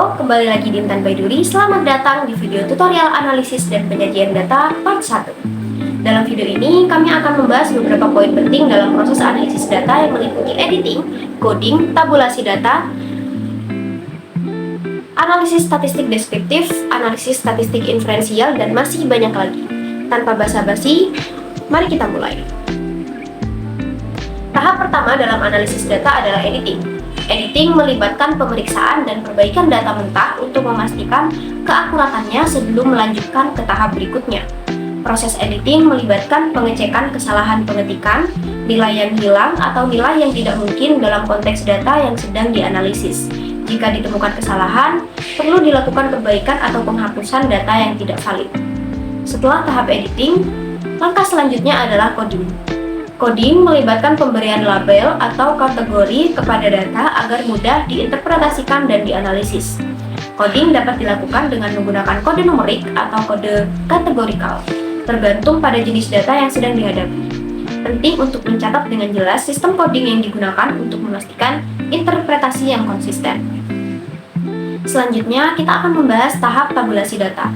Halo, kembali lagi di Intan Baiduri. Selamat datang di video tutorial analisis dan penyajian data part 1. Dalam video ini, kami akan membahas beberapa poin penting dalam proses analisis data yang meliputi editing, coding, tabulasi data, analisis statistik deskriptif, analisis statistik inferensial, dan masih banyak lagi. Tanpa basa-basi, mari kita mulai. Tahap pertama dalam analisis data adalah editing. Editing melibatkan pemeriksaan dan perbaikan data mentah untuk memastikan keakuratannya sebelum melanjutkan ke tahap berikutnya. Proses editing melibatkan pengecekan kesalahan pengetikan, nilai yang hilang atau nilai yang tidak mungkin dalam konteks data yang sedang dianalisis. Jika ditemukan kesalahan, perlu dilakukan perbaikan atau penghapusan data yang tidak valid. Setelah tahap editing, langkah selanjutnya adalah coding. Coding melibatkan pemberian label atau kategori kepada data agar mudah diinterpretasikan dan dianalisis. Coding dapat dilakukan dengan menggunakan kode numerik atau kode kategorikal, tergantung pada jenis data yang sedang dihadapi. Penting untuk mencatat dengan jelas sistem coding yang digunakan untuk memastikan interpretasi yang konsisten. Selanjutnya, kita akan membahas tahap tabulasi data.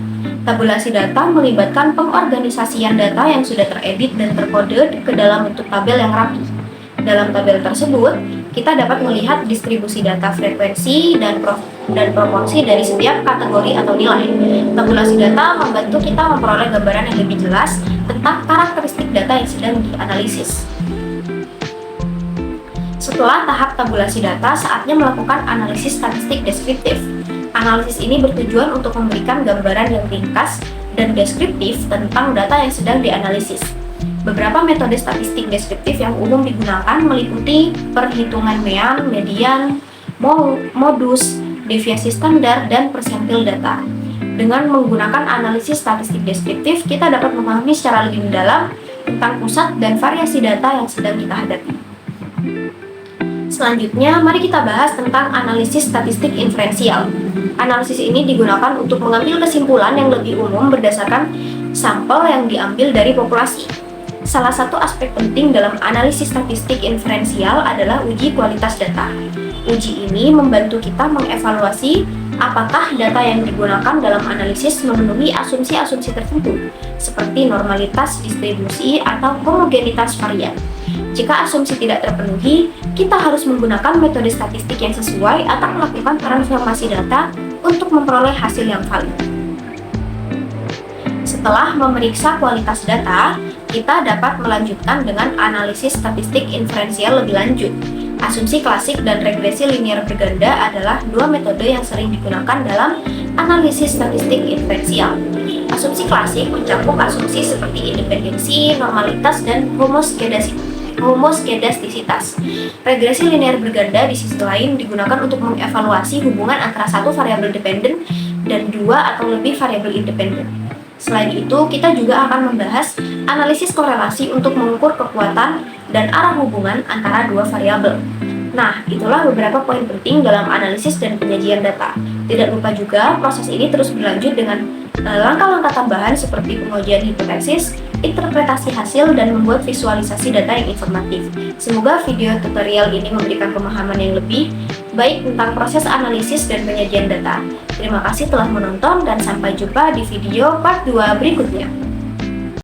Tabulasi data melibatkan pengorganisasian data yang sudah teredit dan terkode ke dalam bentuk tabel yang rapi. Dalam tabel tersebut, kita dapat melihat distribusi data frekuensi dan proporsi dari setiap kategori atau nilai. Tabulasi data membantu kita memperoleh gambaran yang lebih jelas tentang karakteristik data yang sedang dianalisis. Setelah tahap tabulasi data, saatnya melakukan analisis statistik deskriptif. Analisis ini bertujuan untuk memberikan gambaran yang ringkas dan deskriptif tentang data yang sedang dianalisis. Beberapa metode statistik deskriptif yang umum digunakan meliputi perhitungan mean, median, modus, deviasi standar, dan persentil data. Dengan menggunakan analisis statistik deskriptif, kita dapat memahami secara lebih mendalam tentang pusat dan variasi data yang sedang kita hadapi. Selanjutnya, mari kita bahas tentang analisis statistik inferensial. Analisis ini digunakan untuk mengambil kesimpulan yang lebih umum berdasarkan sampel yang diambil dari populasi. Salah satu aspek penting dalam analisis statistik inferensial adalah uji kualitas data. Uji ini membantu kita mengevaluasi apakah data yang digunakan dalam analisis memenuhi asumsi-asumsi tertentu, seperti normalitas distribusi atau homogenitas varian. Jika asumsi tidak terpenuhi, kita harus menggunakan metode statistik yang sesuai atau melakukan transformasi data untuk memperoleh hasil yang valid. Setelah memeriksa kualitas data, kita dapat melanjutkan dengan analisis statistik inferensial lebih lanjut. Asumsi klasik dan regresi linear berganda adalah dua metode yang sering digunakan dalam analisis statistik inferensial. Asumsi klasik mencakup asumsi seperti independensi, normalitas, dan homoskedastisitas. Regresi linear berganda di sisi lain digunakan untuk mengevaluasi hubungan antara satu variabel dependen dan dua atau lebih variabel independen. Selain itu, kita juga akan membahas analisis korelasi untuk mengukur kekuatan dan arah hubungan antara dua variabel. Nah, itulah beberapa poin penting dalam analisis dan penyajian data. Tidak lupa juga, proses ini terus berlanjut dengan langkah-langkah tambahan seperti pengujian hipotesis, interpretasi hasil, dan membuat visualisasi data yang informatif. Semoga video tutorial ini memberikan pemahaman yang lebih baik tentang proses analisis dan penyajian data. Terima kasih telah menonton dan sampai jumpa di video part 2 berikutnya.